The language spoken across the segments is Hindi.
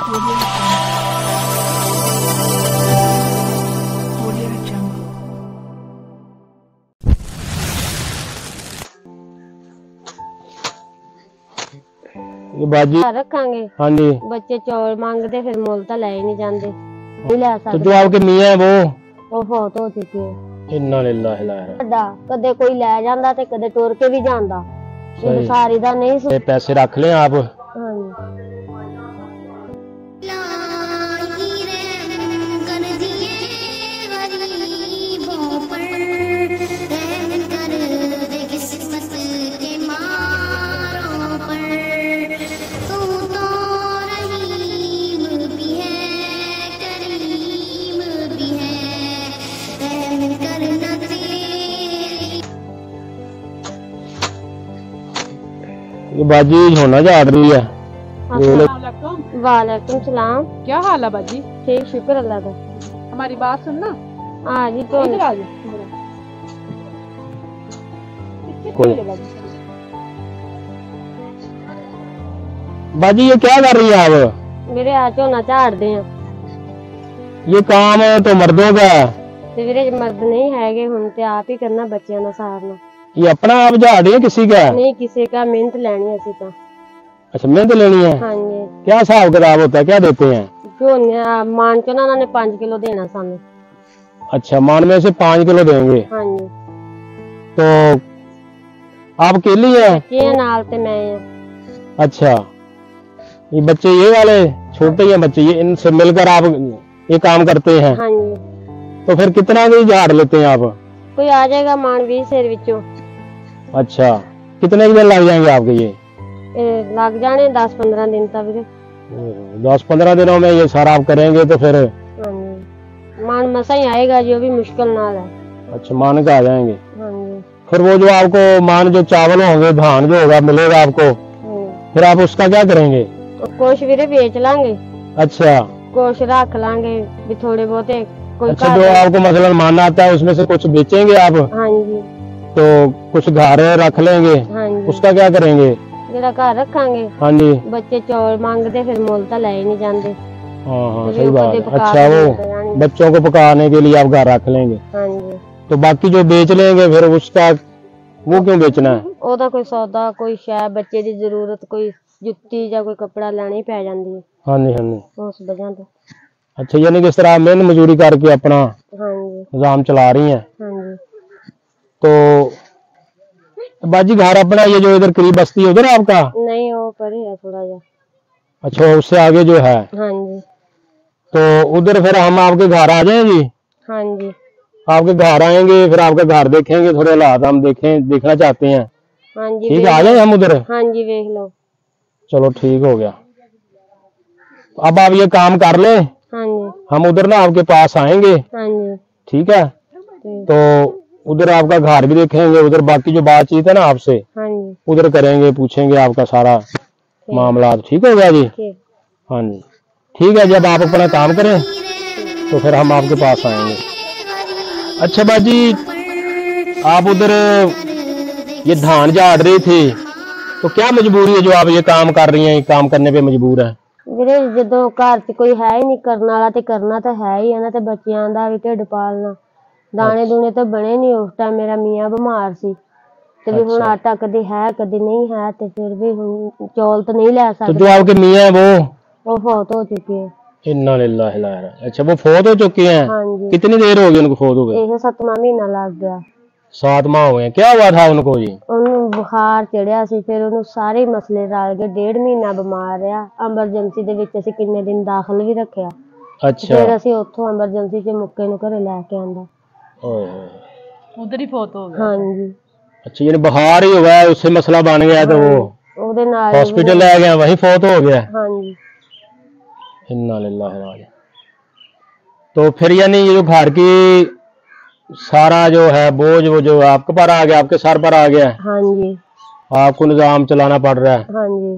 बाजी रखांगे। हाँ जी, बच्चे चौल मांगते फिर मुल तो ले नहीं जाते, नहीं ले सकते। तो जो आपके मियां है वो फौत हो चुके हैं। इन्ना लिल्लाहि व इन्ना इलैहि राजिऊन। कदे कोई ले जांदा ते कदे टुर के भी जांदा, सारी दा नहीं। पैसे रख लें आप। हाँ ये बाजी होना जा रही है। वालेकुम सलाम। क्या हाल है बाजी? ठीक, शुक्र अल्लाह का। हमारी बात सुनना। हाँ जी, तो इधर आ जाओ। बाजी ये क्या कर रही है आप? मेरे आ झोना झाड़ते हैं। ये काम तो मर्दों का है। ते मेरे मर्द नहीं है, हुण ते आप ही करना, बच्चों का सहारना। ये अपना आप झाड़ रही है किसी का? नहीं, किसी का मेहनत लेनी है तो। अच्छा, मेहनत लेनी है। हाँ जी। क्या हिसाब किताब होता है, क्या देते हैं? झोना मान चो ना उन्होंने 5 किलो देना सामने। अच्छा, मान में से 5 किलो देंगे। हाँ जी। तो आप अकेली हैं? के नाल ते मैं हैं। अच्छा, ये बच्चे ये वाले छोटे हैं बच्चे, ये इनसे मिलकर आप ये काम करते हैं? हाँ जी। तो फिर कितना भी झाड़ लेते हैं आप? कोई आ जाएगा मान 20 शेर विचों। अच्छा, कितने दिन लग जाएंगे आपके? ये लग जाने 10-15 दिन तक। 10-15 दिनों में ये सारा आप करेंगे तो फिर? हाँ जी, मान मसा ही आएगा, जो भी मुश्किल ना है। अच्छा, मान के आ जाएंगे। हाँ जी। फिर वो जो आपको मान जो चावल होंगे, धान जो होगा मिलेगा आपको, फिर आप उसका क्या करेंगे? कुछ भी बेच लांगे। अच्छा, कुछ रख लांगे भी थोड़े बहुते। अच्छा, जो आपको मसलन मानना आता है उसमें से कुछ बेचेंगे आप? हाँ जी। तो कुछ घर रख लेंगे। हाँ जी। उसका क्या करेंगे? जेड़ा घर रखांगे। हाँ जी। बच्चे चौल मांगते फिर मुल तो ले नहीं जाते। हाँ, सही बात है। अच्छा, वो बच्चों को पकाने के लिए आप घर रख लेंगे। हाँ जी। तो बाकी जो बेच लेंगे फिर उसका वो क्यों बेचना है? ओदा कोई सौदा, कोई शय, बच्चे की जरूरत, कोई जुत्ती या कोई कपड़ा लेनी पै जाती है। हाँ जी, हाँ जी। उस वजह से। अच्छा, यानी कि इस तरह मेहनत मजदूरी करके अपना हाँ जी निजाम चला रही हैं। हाँ जी। तो बाजी घर अपना ये जो इधर करीब बस्ती है उधर आपका? नहीं, वो परे है थोड़ा जा। अच्छा, उससे आगे जो है। हाँ जी। तो उधर फिर हम आपके घर आ जाएं जी? हाँ जी। आपके घर आएंगे, फिर आपका घर देखेंगे, थोड़े हालात हम देखना चाहते हैं। हाँ जी। ठीक है, आ जाए हम उधर? हाँ जी, देख लो। चलो ठीक हो गया। अब आप ये काम कर ले। हाँ जी। हम उधर ना आपके पास आएंगे। हाँ जी। ठीक है, तो उधर आपका घर भी देखेंगे, उधर बाकी जो बातचीत है ना आपसे हाँ जी उधर करेंगे, पूछेंगे आपका सारा मामला। ठीक हो गया जी? हाँ जी, ठीक है। जब आप अपना काम करें तो फिर हम आपके पास आएंगे। अच्छा बाजी, आप उधर ये धान झाड़ रही थी, तो क्या मजबूरी है जो आप ये काम कर रही हैं? ये काम करने पे मजबूर है? ਵੀਰੇ ਜਦੋਂ ਘਰ 'ਚ ਕੋਈ ਹੈ ਹੀ ਨਹੀਂ ਕਰਨ ਵਾਲਾ ਤੇ ਕਰਨਾ ਤਾਂ ਹੈ ਹੀ ਹੈ ਨਾ, ਤੇ ਬੱਚਿਆਂ ਦਾ ਵੀ ਢਿੱਡ ਪਾਲਣਾ। ਦਾਣੇ ਦੂਣੇ ਤਾਂ ਬਣੇ ਨਹੀਂ ਉਸ ਟਾਈਮ, ਮੇਰਾ ਮੀਆਂ ਬਿਮਾਰ ਸੀ ਤੇ ਵੀ ਹੁਣ ਆਟਾ ਕਦੇ ਹੈ ਕਦੇ ਨਹੀਂ ਹੈ, ਤੇ ਫਿਰ ਵੀ ਹੁਣ ਚੌਲ ਤਾਂ ਨਹੀਂ ਲੈ ਸਕਦੇ। तो जो आपके मियां है वो फौत हो चुके हैं। इन्ना लिल्लाहि व इन्ना इलैहि राजिऊन। अच्छा, वो फौत हो चुके हैं? हाँ जी। कितनी देर हो गई उनको फौत हुए? ਇਹ 7ਵਾਂ ਮਹੀਨਾ ਲੱਗ ਗਿਆ। 7 माह हुए हैं। क्या हुआ था उनको जी? ਉਹਨੂੰ ਬੁਖਾਰ ਚੜਿਆ ਸੀ, ਫਿਰ ਉਹਨੂੰ ਸਾਰੇ ਮਸਲੇ ਰਲ ਗਏ। 1.5 ਮਹੀਨਾ ਬਿਮਾਰ ਰਿਹਾ। ਐਮਰਜੈਂਸੀ ਦੇ ਵਿੱਚ ਅਸੀਂ ਕਿੰਨੇ ਦਿਨ ਦਾਖਲ ਵੀ ਰੱਖਿਆ। अच्छा, ਫਿਰ ਅਸੀਂ ਉੱਥੋਂ ਐਮਰਜੈਂਸੀ 'ਚ ਮੁੱਕੇ ਨੂੰ ਘਰੇ ਲੈ ਕੇ ਆਂਦਾ। उधर ही फौत हो गया। हाँ जी। अच्छा, ये बुखार ही हुआ है, उससे मसला बन गया तो वो ਉਹਦੇ ਨਾਲ हॉस्पिटल ले गए, वही फौत हो गया। हाँ जी। इन्ना लिल्लाहि व इन्ना इलैहि राजिऊन। तो फिर यानी ये जो घर की सारा जो है बोझ वो जो आपके पर आ गया, आपके सर पर आ गया, हाँ जी। आपको निजाम चलाना पड़ रहा है। हाँ जी।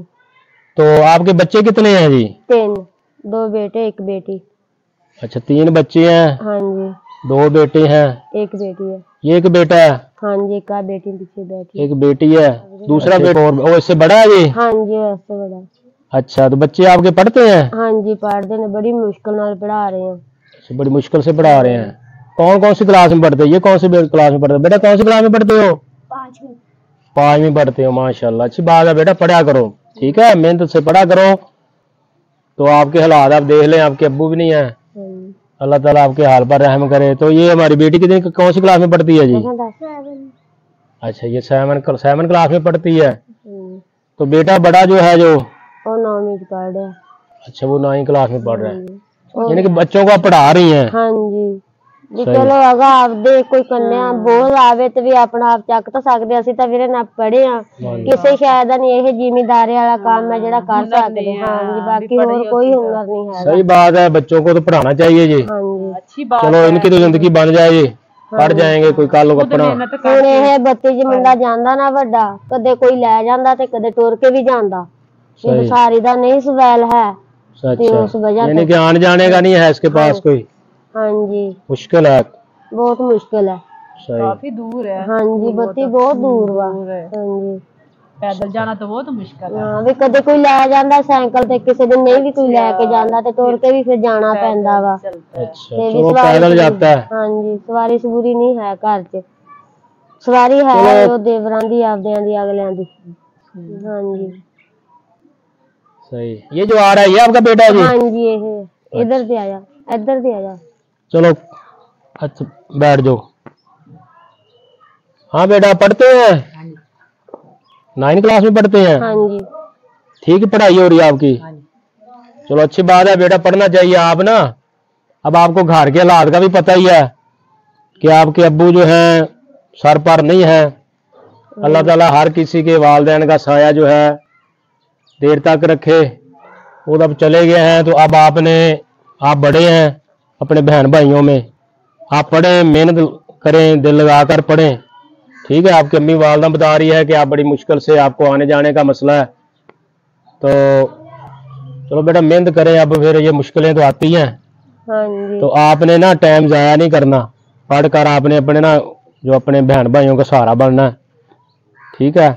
तो आपके बच्चे कितने हैं जी? 3, 2 बेटे 1 बेटी। अच्छा, 3 बच्चे हैं। हाँ जी। 2 बेटे हैं। 1 बेटी है। ये एक बेटा है। हाँ जी, एक बेटी पीछे बैठी। एक बेटी है। दूसरा बेटा और वो इससे बड़ा है जी? हाँ जी, वैसे बड़ा। अच्छा, तो बच्चे आपके पढ़ते हैं? हाँ जी पढ़ते हैं, बड़ी मुश्किल नाल पढ़ा रहे हैं। अच्छा, बड़ी मुश्किल से पढ़ा रहे हैं। कौन कौन सी क्लास में पढ़ते हैं? ये कौन सी क्लास में पढ़ते हैं? बेटा कौन सी क्लास में पढ़ते हो? 5वीं। 5वीं पढ़ते हो, माशाल्लाह, अच्छी बात है बेटा, पढ़ा करो, ठीक है, मेहनत से पढ़ा करो। तो आपके हालात आप देख लें, आपके अब्बू भी नहीं है, अल्लाह ताला आपके हाल पर रहम करे। तो ये हमारी बेटी कितनी कौन सी क्लास में पढ़ती है जी? अच्छा, ये 7 क्लास में पढ़ती है। तो बेटा बड़ा जो है जो वो 9वीं पढ़ रहा है। अच्छा, वो 9वीं क्लास में पढ़ रहा है, यानी कि बच्चों को आप पढ़ा रही हैं। हाँ जी भी चलो अगर आपदे कोई कन्या बोल आवे तो भी अपना आप चक तो सकते, ਅਸੀਂ ਤਾਂ ਵੀਰੇ ਨਾ ਪੜੇ ਆ ਕਿਸੇ ਸ਼ਾਇਦ ਨਹੀਂ ਇਹ ਜ਼ਿਮੀਦਾਰੀ ਵਾਲਾ ਕੰਮ ਹੈ ਜਿਹੜਾ कर सकते हैं। हाँ जी बाकी और कोई हुनर नहीं है। सही बात है, बच्चों को तो पढ़ाना चाहिए जी। हाँ जी अच्छी बात चलो इनकी तो जिंदगी बन जाए, पढ़ जाएंगे, कोई कल अपना। ਹੁਣ ਇਹ ਬੱਤੀ ਚ ਮੁੰਡਾ ਜਾਂਦਾ ਨਾ ਵੱਡਾ, ਕਦੇ ਕੋਈ ਲੈ ਜਾਂਦਾ ਤੇ ਕਦੇ ਟੁਰ ਕੇ ਵੀ ਜਾਂਦਾ, ਇਹ ਸਾਰੀ ਦਾ नहीं ਸਵੈਲ है। अच्छा, यानी कि आने जाने का नहीं है इसके पास कोई? हाँ जी मुश्किल है, बहुत मुश्किल है, काफी दूर है। हाँ जी ਬੱਤੀ बहुत दूर वा। हाँ जी पैदल जाना तो बहुत मुश्किल है। हाँ भी कदे कोई ले जांदा साइकिल ते, किसी दिन नहीं भी कोई लेके जांदा ते टुर के भी फिर जाना पैंदा वा। अच्छा, तो वो पैदल जाता है। हाँ जी सवारी सवूरी नहीं है घर च, सवारी है वो देवरां दी आपदियां दी अगलियां दी। हाँ जी सही। ये जो आ रहा है ये आपका बेटा है जी? हाँ जी ये इधर से आया, इधर से आया। चलो अच्छा बैठ जाओ। हाँ बेटा पढ़ते हैं? 9वीं क्लास में पढ़ते हैं? हाँ जी ठीक पढ़ाई हो रही है आपकी? चलो अच्छी बात है बेटा, पढ़ना चाहिए। आप ना अब आपको घर के हालात का भी पता ही है कि आपके अब्बू जो हैं सर पर नहीं है। अल्लाह ताला हर किसी के वालिदैन का साया जो है देर तक रखे। वो अब चले गए हैं, तो अब आप बड़े हैं अपने बहन भाइयों में, आप पढ़ें, मेहनत करें, दिल लगा कर पढ़ें, ठीक है। आपकी अम्मी वालदा बता रही है कि आप बड़ी मुश्किल से, आपको आने जाने का मसला है, तो चलो बेटा मेहनत करें। अब फिर ये मुश्किलें तो आती हैं। हाँ जी तो आपने ना टाइम ज़ाया नहीं करना, पढ़ कर आपने अपने ना जो अपने बहन भाइयों का सहारा बनना है, ठीक है।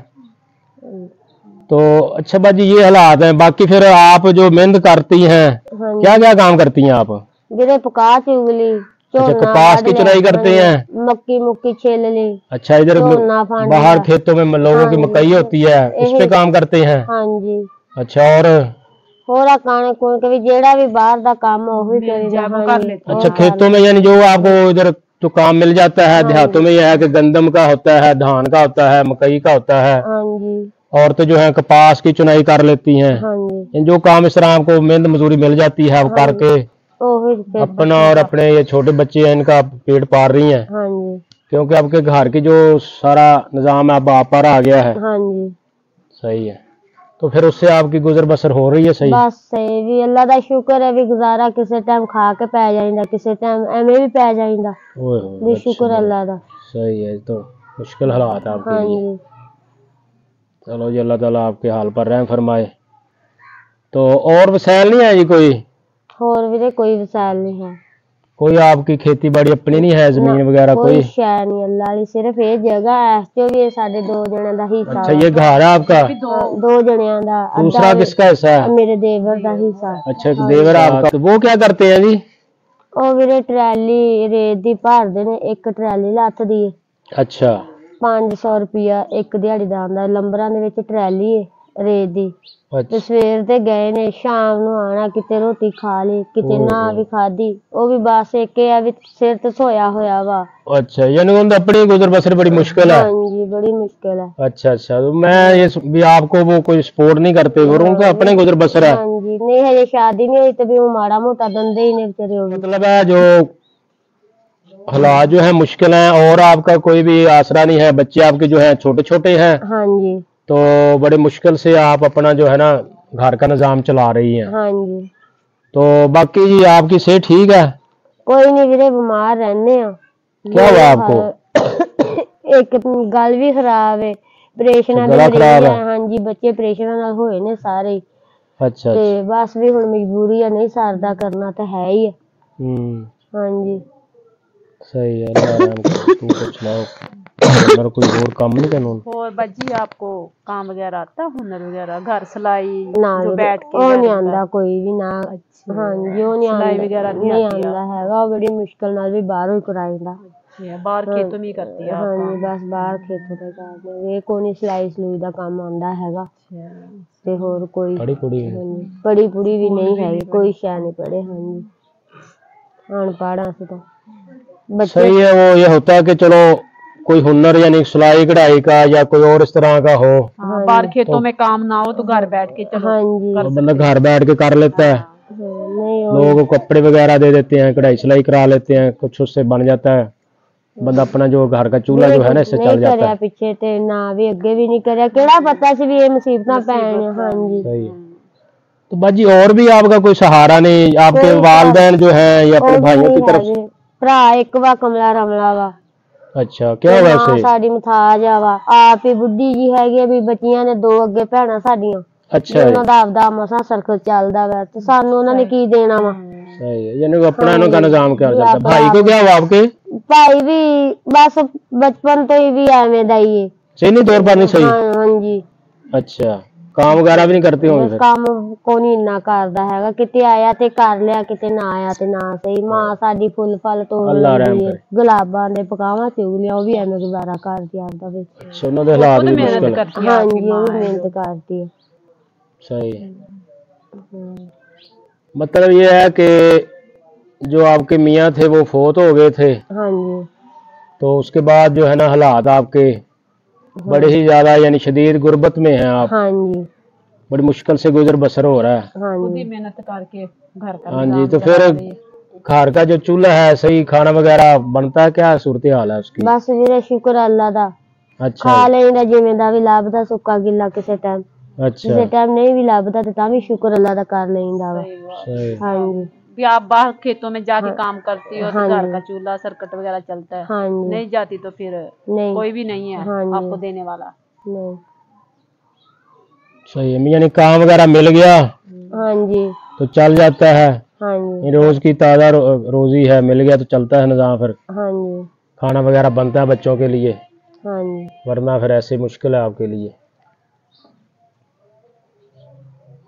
तो अच्छा बाजी ये हालात हैं। बाकी फिर आप जो मेहनत करती हैं, हाँ क्या क्या काम करती हैं आप? गिरे पका चुगली, अच्छा, कपास की चुनाई करते हैं? मक्की मुक्की छील ली। अच्छा, इधर झोना फांडी बाहर खेतों में लोगों की मकई होती है, उस पे काम करते हैं? हाँ जी अच्छा, और होरा काने कौन के भी जेड़ा भी बाहर दा काम है वही कर लेते। अच्छा, खेतों में यानी जो आपको इधर जो काम मिल जाता है, देहातों में यह है कि गंदम का होता है, धान का होता है, मकई का होता है, हाँ जी औरतें जो है कपास की चुनाई कर लेती हैं। हाँ जी इन जो काम इस तरह आपको मेहनत मजदूरी मिल जाती है, आप करके अपना और अपने ये छोटे बच्चे हैं इनका पेट पाल रही हैं। हाँ जी क्योंकि आपके घर की जो सारा निजाम है अब आप पर आ गया है। हाँ जी सही है, तो फिर उससे आपकी गुजर बसर हो रही है? सही बस सही भी अल्लाह दा शुक्र है भी गुजारा किसी टाइम खा के पै जाइंदा, किसी टाइम एवं भी पै जाइंदा, भी शुक्र अल्लाह दा। सही है, तो मुश्किल हालात है आपके हाँ लिए। जी चलो जी अल्लाह ताला आपके हाल पर रहम फरमाए। तो और वसैल नहीं है जी कोई? होर भी कोई वसाइल नहीं है, कोई आपकी खेती बाड़ी अपनी नहीं है, जमीन वगैरह कोई? शै नहीं अल्लाह वाली, सिर्फ ये जगह है जो भी साडे 2 जणियां दा हिस्सा। अच्छा, ये घर है आपका? 2 जणियां दा। दूसरा किसका हिस्सा है? मेरे देवर दा हिस्सा। अच्छा, एक देवर आपका। तो वो क्या करते हैं जी? ਉਹ ਵੀਰੇ ਟਰਾਲੀ ਰੇਤ ਦੀ ਭਰਦੇ ਨੇ, ਇੱਕ ਟਰਾਲੀ ਲੱਥ ਦੀ ਹੈ। अच्छा 500 ਰੁਪਿਆ ਇੱਕ ਦਿਹਾੜੀ ਦਾ ਆਉਂਦਾ, ਲੰਬਰਾਂ ਦੇ ਵਿੱਚ ਟਰਾਲੀ ਹੈ ਰੇਤ ਦੀ। ਤੇ अच्छा ਸਵੇਰ ਤੇ ਗਏ ਨੇ, ਸ਼ਾਮ ਨੂੰ ਆਣਾ, ਕਿਤੇ ਰੋਟੀ ਖਾ ਲਈ, ਕਿਤੇ ਨਾ ਵੀ ਖਾਧੀ, ਉਹ ਵੀ ਬਸ ਇੱਕ ਇਹ ਆ ਵੀ ਸਿਰ ਤੇ ਸੋਇਆ ਹੋਇਆ ਵਾ। अच्छा, यानी उनकी अपनी गुजर बसर बड़ी मुश्किल है। ਹਾਂਜੀ ਬੜੀ ਮੁਸ਼ਕਿਲ ਹੈ। अच्छा अच्छा, तो मैं ये भी आपको वो कोई सपोर्ट नहीं करते, और उनका अपने गुजर बसर है। ਹਾਂਜੀ ਨਹੀਂ ਹਜੇ ਸ਼ਾਦੀ ਨਹੀਂ ਹੋਈ ਤੇ ਵੀ ਉਹ ਮਾੜਾ ਮੋਟਾ ਦੰਦੇ ਹੀ ਨੇ ਵਿਚਾਰੇ ਉਹ ਵੀ। मतलब है जो हालात जो है मुश्किल हैं, और आपका कोई भी आसरा नहीं है, बच्चे आपके जो है छोटे छोटे हैं, ਹਾਂਜੀ तो बड़े मुश्किल से आप अपना जो है ना घर का निजाम चला रही हैं। ਹਾਂਜੀ तो बाकी जी आपकी सेहत ठीक है? ਕੋਈ ਨਹੀਂ ਵੀਰੇ ਬਿਮਾਰ ਰਹਿੰਦੇ ਆ। क्या हुआ आपको? ਇੱਕ ਗੱਲ ਵੀ ਖਰਾਬ ਹੈ, ਆਪਰੇਸ਼ਨਾਂ ਗਲਾ ਖਰਾਬ ਹੈ? ਹਾਂਜੀ ਬੱਚੇ ਆਪਰੇਸ਼ਨਾਂ ਨਾਲ ਹੋਏ ਨੇ ਸਾਰੇ ਹੀ। अच्छा ਤੇ ਬਸ ਵੀ ਹੁਣ ਮਜਬੂਰੀ ਹੈ, ਨਹੀਂ ਸਰਦਾ, ਕਰਨਾ ਤਾਂ ਹੈ ਹੀ ਹੈ। ਹਾਂਜੀ सही है, अल्लाह रहम करे। तुम कुछ सुनाओ। हुनर कोई और काम नहीं करना? और बाजी आपको काम वगैरह आता है, हुनर वगैरह, घर सिलाई ਨਾ जो ਵੀਰੇ, बैठ के ਉਹ ਨਹੀਂ घर ਆਂਦਾ ਕੋਈ ਵੀ ਨਾ। अच्छा ਹਾਂਜੀ ਉਹ ਨਹੀਂ सिलाई ਆਂਦਾ, वगैरह नहीं ਨਹੀਂ आती ਆਂਦਾ ਹੈਗਾ। ਉਹ ਬੜੀ ਮੁਸ਼ਕਲ ਨਾਲ ਵੀ ਬਾਹਰੋਂ ਹੀ ਕਰਾਈਦਾ। है, बाहर खेतों में ही करती है आप ਹਾਂਜੀ काम? ਬਸ ਬਾਹਰ ਖੇਤੋਂ ਤੇ ਕਰਦੇ। ਇਹ ਕੋਈ ਨਹੀਂ ਸਿਲਾਈ ਸਲੂਈ ਦਾ ਕੰਮ ਆਂਦਾ ਹੈਗਾ अच्छा, ਤੇ ਹੋਰ ਕੋਈ। पढ़ी पुढ़ी? ਹਾਂਜੀ ਪੜੀ ਪੁੜੀ ਵੀ ਨਹੀਂ ਹੈਗੀ, ਕੋਈ ਸ਼ੈ ਨਹੀਂ ਪੜੇ। ਹਾਂਜੀ अनपढ़ ਅਸੀਂ ਤਾਂ बच्चे। सही है। वो ये होता है कि चलो कोई हुनर यानी सिलाई कढ़ाई का या कोई और इस तरह का हो, हाँ, बाहर खेतों में काम ना हो तो घर बैठ के चलो ਹਾਂਜੀ तो बंदा घर बैठ के कर लेता है। नहीं लोगों को कपड़े वगैरह दे देते हैं, कढ़ाई सिलाई करा लेते हैं, कुछ उससे बन जाता है। बंदा अपना जो घर का चूल्हा जो है ना इससे चल जाता है। ਪਿੱਛੇ ਤੇ ਨਾ ਵੀ ਅੱਗੇ ਵੀ ਨਹੀਂ ਕਰਿਆ। ਕਿਹੜਾ ਪਤਾ ਸੀ ਵੀ ਇਹ ਮੁਸੀਬਤਾਂ ਪੈਣੀਆਂ। ਹਾਂਜੀ सही है। तो बाजी और भी आपका कोई सहारा नहीं? आपके वालिदैन जो हैं या अपने भाइयों की तरफ? ਭਰਾ ਇੱਕ ਵਾ ਕਮਲਾ ਰਮਲਾ ਵਾ। अच्छा, क्या हुआ ਮਾਂ उसे? ਸਾਡੀ ਮਥਾਜ ਆ ਵਾ। ਆਪ ਹੀ ਬੁੱਢੀ ਜੀ ਹੈਗੀ ਆ ਵੀ ਬੱਚੀਆਂ ਨੇ 2 ਅੱਗੇ ਭੈਣਾਂ ਸਾਡੀਆਂ। अच्छा है, ਉਹਨਾਂ ਦਾ ਆਪਦਾ ਮਸਾਂ ਸਰਕਲ ਚੱਲਦਾ ਵਾ ਤੇ ਸਾਨੂੰ ਉਹਨਾਂ ਨੇ ਕੀ ਦੇਣਾ ਵਾ। सही है। यानी अपना इनका निजाम क्या चलता है? भाई को क्या हुआ आपके? ਭਾਈ ਵੀ ਬਸ ਬਚਪਨ ਤੋਂ ਹੀ ਵੀ ਐਵੇਂ ਦਾ ਹੀ ਹੈ। सही तौर पर नहीं सही? ਹਾਂਜੀ अच्छा, काम वगैरह भी नहीं करते होंगे फिर? ਕੰਮ ਕੋਈ ਨਹੀਂ ਇੰਨਾ ਕਰਦਾ ਹੈਗਾ। ਕਿਤੇ ਆਇਆ ਤੇ ਕਰ ਲਿਆ, ਕਿਤੇ ਨਾ ਆਇਆ ਤੇ ਨਾ ਸਹੀ। ਮਾਂ ਸਾਡੀ ਫੁੱਲ ਫਲ ਤੋੜ ਅੱਲਾ ਰਹਿਮ ਲੈਂਦੀ ਹੈ, ਕਰੇ। ਗੁਲਾਬਾਂ ਦੇ ਪਕਾਵਾਂ ਚੁਗ ਲਿਆ। ਉਹ ਵੀ ਐਵੇਂ ਗੁਜ਼ਾਰਾ ਕਰਦੀ ਆਪਦਾ ਵੀ। अच्छा, उन्होंने हालात खुद भी मेहनत मुश्किल है। करती है ਹਾਂਜੀ आपकी ਉਹ माँ ਵੀ है ਮਿਹਨਤ जो। ਕਰਦੀ ਹੈ। सही है। मतलब ये है कि जो आपके मियाँ थे वो फोत हो गए थे, ਹਾਂਜੀ तो उसके बाद जो है ना हालात आपके बड़े ही ज्यादा यानी शदीद गुर्बत में हैं आप, ਹਾਂਜੀ बड़ी मुश्किल से गुजर बसर हो रहा है। खुद ਹਾਂਜੀ ही मेहनत करके घर का हाँ जी, निजाम तो चला फिर रही है। घर का जो चूल्हा है सही खाना वगैरह बनता है? क्या सूरत हाल है उसकी? ਬਸ ਵੀਰੇ ਸ਼ੁਕਰ ਅੱਲਾ ਦਾ। अच्छा ਖਾ ਲੈਂਦਾ ਜਿਵੇਂ ਦਾ ਵੀ ਲੱਭਦਾ, ਸੁੱਕਾ ਗਿੱਲਾ ਕਿਸੇ ਟਾਈਮ। अच्छा, ਕਿਸੇ ਟਾਈਮ ਨਹੀਂ ਵੀ ਲੱਭਦਾ ਤੇ ਤਾਂ ਵੀ ਸ਼ੁਕਰ ਅੱਲਾ ਦਾ ਕਰ ਲੈਂਦਾ ਵਾ। सही बात। सही। ਹਾਂਜੀ भी आप बाहर खेतों में जाके काम करती हो तो हाँ घर जी। का चूल्हा सर्कट वगैरह चलता है, ਹਾਂਜੀ नहीं जाती तो फिर ਨਹੀਂ कोई भी नहीं है हाँ जी। आपको देने वाला। ਨਹੀਂ सही है। यानी काम वगैरह मिल गया ਹਾਂਜੀ तो चल जाता है। ਹਾਂਜੀ ये रोज की ताज़ा रोजी है, मिल गया तो चलता है निजाम। फिर ਹਾਂਜੀ खाना वगैरह बनता है बच्चों के लिए, ਹਾਂਜੀ वरना फिर ऐसे मुश्किल है आपके लिए।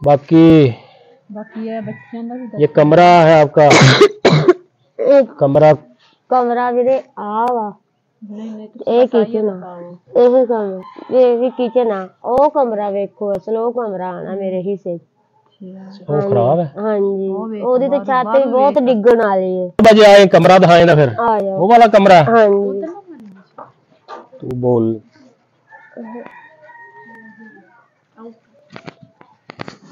बाकी बाकी है बच्चियों का भी ये कमरा है आपका? ਇੱਕ कमरा ਕਮਰਾ ਵੀਰੇ ਆ ਵਾ। नहीं नहीं तो ਇਹ बताइए, ਕਿਚਨ ਆ। बताओ। ਇਹ ਕਮਰਾ, ਇਹ ਵੀ ਕਿਚਨ ਆ। ਉਹ ਕਮਰਾ ਵੇਖੋ, ਅਸਲ ਉਹ ਕਮਰਾ ਆਣਾ ਮੇਰੇ ਹਿੱਸੇ 'ਚ। वो खराब है। ਹਾਂਜੀ ਉਹ ਵੇਖ, ਉਹਦੀ ਤੇ ਬਾਹਰੋਂ- ਛੱਤ ਵੀ ਬਾਹਰੋਂ ਬਹੁਤ ਵੇਖ। ਡਿੱਗਣ ਵਾਲੀ ਹੈ। बजे आए कमरा दिखाए ना फिर, ਆ ਜਾਓ। वो वाला कमरा है। ਹਾਂਜੀ तू बोल।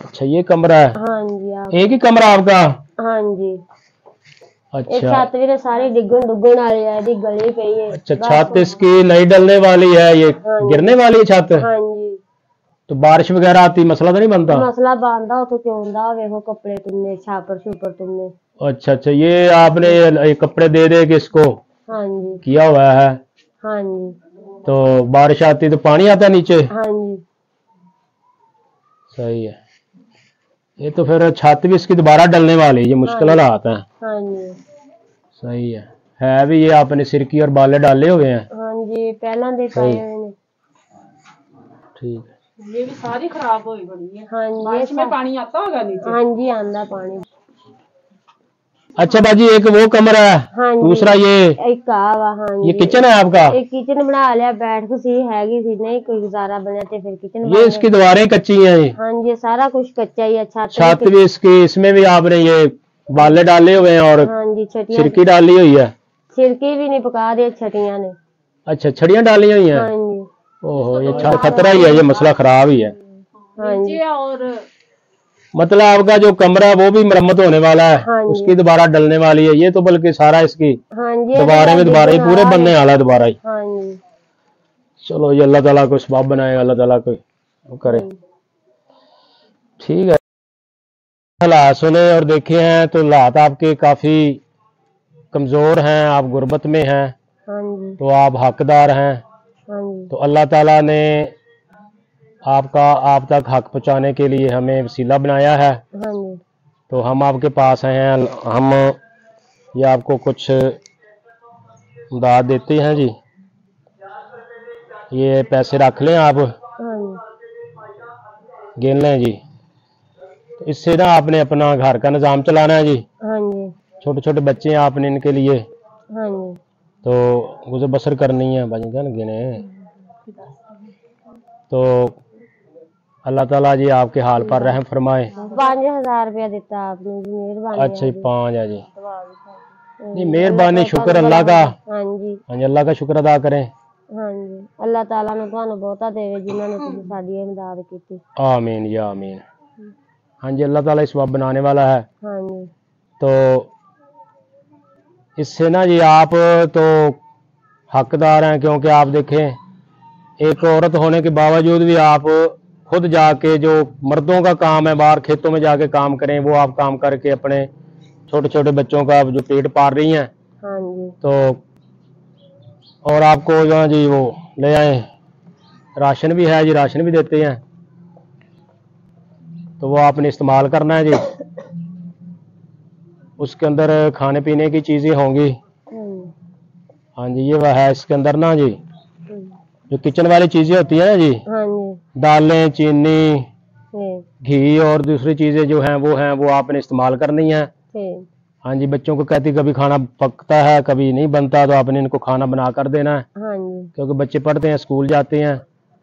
अच्छा, ये कमरा है? ਹਾਂਜੀ ਆ एक ही कमरा आपका? ਹਾਂਜੀ ਇਹ अच्छा ਛੱਤ ਵੀਰੇ ਸਾਰੀ ਡਿੱਗਣ ਡੁੱਗਣ ਵਾਲੀ ਹੈ। ਇਹਦੀ ਗਲੀ ਪਈ ਹੈ। अच्छा, छत इसकी नहीं डलने वाली है, ये गिरने वाली है छत? ਹਾਂਜੀ तो बारिश वगैरह आती मसला तो नहीं बनता? ਮਸਲਾ ਬਣਦਾ ਉੱਥੇ ਚੋਂਦਾ ਵੇਖੋ ਕੱਪੜੇ ਤੁੰਨੇ, ਛਾਪਰ ਛੂਪਰ ਤੁੰਨੇ। अच्छा अच्छा, ये आपने ये कपड़े दे दे के इसको ਹਾਂਜੀ किया हुआ है, ਹਾਂਜੀ तो बारिश आती तो पानी आता है नीचे? ਹਾਂਜੀ सही है। ये तो फिर छत भी इसकी दोबारा डलने वाली है, ये मुश्किल हालात है। ਹਾਂਜੀ सही है भी। ये आपने सिरकी और बाले डाले हुए हैं? ਹਾਂਜੀ ਪਹਿਲਾਂ ਦੇ ਪਾਏ ਹੋਏ ਨੇ। ठीक है। ये भी सारी खराब हुई पड़ी है। ਹਾਂਜੀ बारिश में पानी आता होगा नीचे? ਹਾਂਜੀ ਆਂਦਾ ਪਾਣੀ। अच्छा बाजी, एक वो कमरा है, ਹਾਂਜੀ दूसरा ये ਇੱਕ ਆ ਵਾ। ਹਾਂਜੀ ये किचन है आपका? ਇੱਕ किचन बना लिया, बैठ के सी हैगी सी, नहीं कोई गुजारा बनया ते फिर किचन ये इसकी दीवारें कच्ची हैं ये? हाँ जी सारा कुछ कच्चा ही है। छत भी इसकी, इसमें भी आपने ये बाले डाले हुए हैं और हाँ जी छटियां, सिरकी डाली हुई है? छिड़की भी नहीं पका दी छटियां ने। अच्छा, छड़ियाँ डाली हुई हैं? हाँ जी ओहो, ये खतरा ही है, ये मसला खराब ही है। हाँ जी नीचे और मतलब आपका जो कमरा है वो भी मरम्मत होने वाला है, हाँ जी। उसकी दोबारा डलने वाली है। ये तो बल्कि सारा इसकी हाँ जी दोबारा में दोबारा ही पूरे बनने वाला है दोबारा ही। हाँ जी चलो, ये अल्लाह ताला को सबब बनाएगा, अल्लाह ताला को वो करे। ठीक है। हालात सुने और देखे हैं तो हालात आपके काफी कमजोर हैं, आप गुर्बत में हैं, हाँ जी तो आप हकदार हैं। हाँ जी तो अल्लाह ताला ने आपका आप तक हक पहुंचाने के लिए हमें वसीला बनाया है, हाँ जी तो हम आपके पास आए हैं। हम ये आपको कुछ इमदाद देते हैं जी। ये पैसे रख लें आप, हाँ जी गिन लें जी। तो इससे ना आपने अपना घर का निज़ाम चलाना है जी। हाँ जी छोटे छोटे बच्चे हैं आपने, इनके लिए हाँ जी तो गुजर बसर करनी है भाई जान गिने। तो अल्लाह ताला जी आपके हाल पर रहम फरमाए। 5000 रुपया दिता आपने जी, मेहरबानी अच्छा जी, 5 है जी। हाँ जी जी, मेहरबानी, अल्लाह शुक्र ताला अल्लाह का। हाँ जी हाँ जी, अल्लाह का शुक्र अदा करें। हाँ जी, अल्लाह ताला ने तुहानू बहुता देवे जिन्हां ने तुसीं साडी इमदाद कीती। आमीन या आमीन। हाँ जी, अल्लाह ताला इस वक्त बनाने वाला है। हाँ जी तो इससे ना जी आप तो हकदार हैं, क्योंकि आप देखें एक औरत होने के बावजूद भी आप खुद जाके, जो मर्दों का काम है बाहर खेतों में जाके काम करें, वो आप काम करके अपने छोटे छोटे बच्चों का जो पेट पाल रही हैं। हाँ जी तो और आपको जो है जी वो ले आए, राशन भी है जी, राशन भी देते हैं, तो वो आपने इस्तेमाल करना है जी। उसके अंदर खाने पीने की चीज़ें होंगी। हाँ जी हाँ जी, ये वह है इसके अंदर ना जी, हाँ जो किचन वाली चीज़ें होती हैं ना जी, जी दालें, चीनी, ठीक घी और दूसरी चीज़ें जो हैं वो आपने इस्तेमाल करनी है। ठीक हाँ जी, बच्चों को कहती कभी खाना पकता है कभी नहीं बनता, तो आपने इनको खाना बना कर देना है, हाँ जी क्योंकि बच्चे पढ़ते हैं, स्कूल जाते हैं,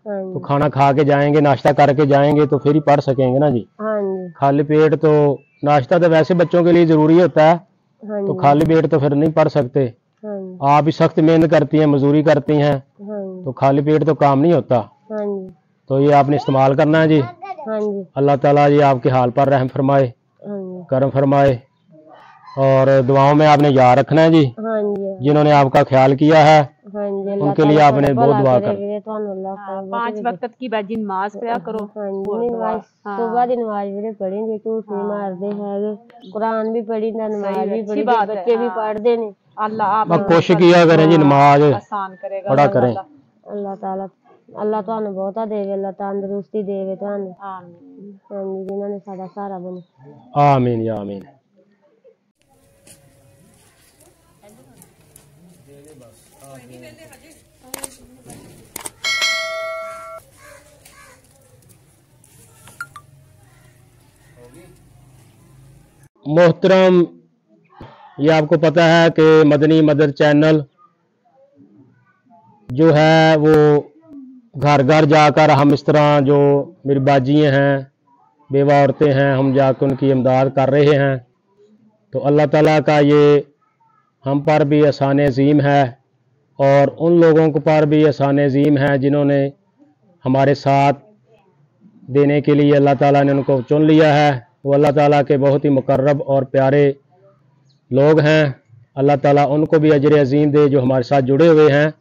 हाँ तो जी खाना खा के जाएंगे, नाश्ता करके जाएंगे तो फिर ही पढ़ सकेंगे ना जी। हाँ जी खाली पेट तो, नाश्ता तो वैसे बच्चों के लिए ज़रूरी होता है, हाँ तो जी खाली पेट तो फिर नहीं पढ़ सकते। हाँ जी आप भी सख्त मेहनत करती हैं, मजदूरी करती हैं, हाँ जी तो खाली पेट तो काम नहीं होता। हाँ जी तो ये आपने इस्तेमाल करना है जी। हाँ जी अल्लाह ताला जी आपके हाल पर रहम फरमाए, हाँ जी करम फरमाए, और दुआओं में आपने याद रखना है जी। हाँ जी जिन्होंने आपका ख्याल किया है हाँ जी, उनके लिए आपने बहुत दुआ कर। हाँ, 5 वक्त की बैजी नमाज पढ़ा करो। हाँ जी और नहीं, दुआ। नमाज हाँ। सुबह दी नमाज भी पढ़ी जी, झूठ नहीं मारते हैगे, कुरान भी पढ़ी ना, नमाज भी अच्छी पढ़ी, बात है, बच्चे भी हाँ। पढ़ते ने। अल्लाह आप अब कोशिश किया करें जी, नमाज आसान करेगा पढ़ा करें। अल्लाह ताला अल्लाह तुहानू बहुता देवे, अल्लाह तंदुरुस्ती देवे तुहानू। आमीन। हाँ जी, जिन्हां ने साडा सहारा बने। आमीन या आमीन। मोहतरम, ये आपको पता है कि मदनी मदद चैनल जो है वो घर घर जाकर हम इस तरह जो मेरी बाजियाँ हैं, बेवा औरतें हैं, हम जाकर उनकी इमदाद कर रहे हैं। तो अल्लाह ताला का ये हम पर भी एहसान अज़ीम है, और उन लोगों को पर भी एहसान अज़ीम है जिन्होंने हमारे साथ देने के लिए अल्लाह ताला ने उनको चुन लिया है। वो अल्लाह ताला के बहुत ही मुकर्रब और प्यारे लोग हैं। अल्लाह ताला उनको भी अजर अज़ीम दे जो हमारे साथ जुड़े हुए हैं।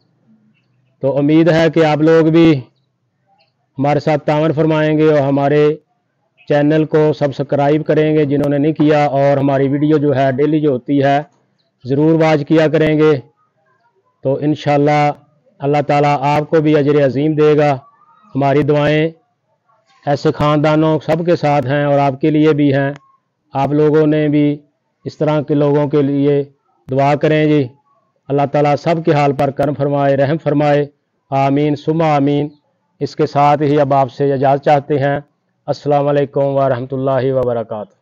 तो उम्मीद है कि आप लोग भी हमारे साथ तावन फरमाएंगे और हमारे चैनल को सब्सक्राइब करेंगे जिन्होंने नहीं किया, और हमारी वीडियो जो है डेली जो होती है ज़रूर वाच किया करेंगे। तो इंशाअल्लाह अल्लाह ताला आपको भी अजर अज़ीम देगा। हमारी दुआएं ऐसे ख़ानदानों सब के साथ हैं और आपके लिए भी हैं। आप लोगों ने भी इस तरह के लोगों के लिए दुआ करें जी। अल्लाह ताला सब के हाल पर करम फरमाए, रहम फरमाए। आमीन सुम्मा आमीन। इसके साथ ही अब आपसे इजाज़त चाहते हैं। अस्सलामु अलैकुम व रहमतुल्लाहि व बरकातहू।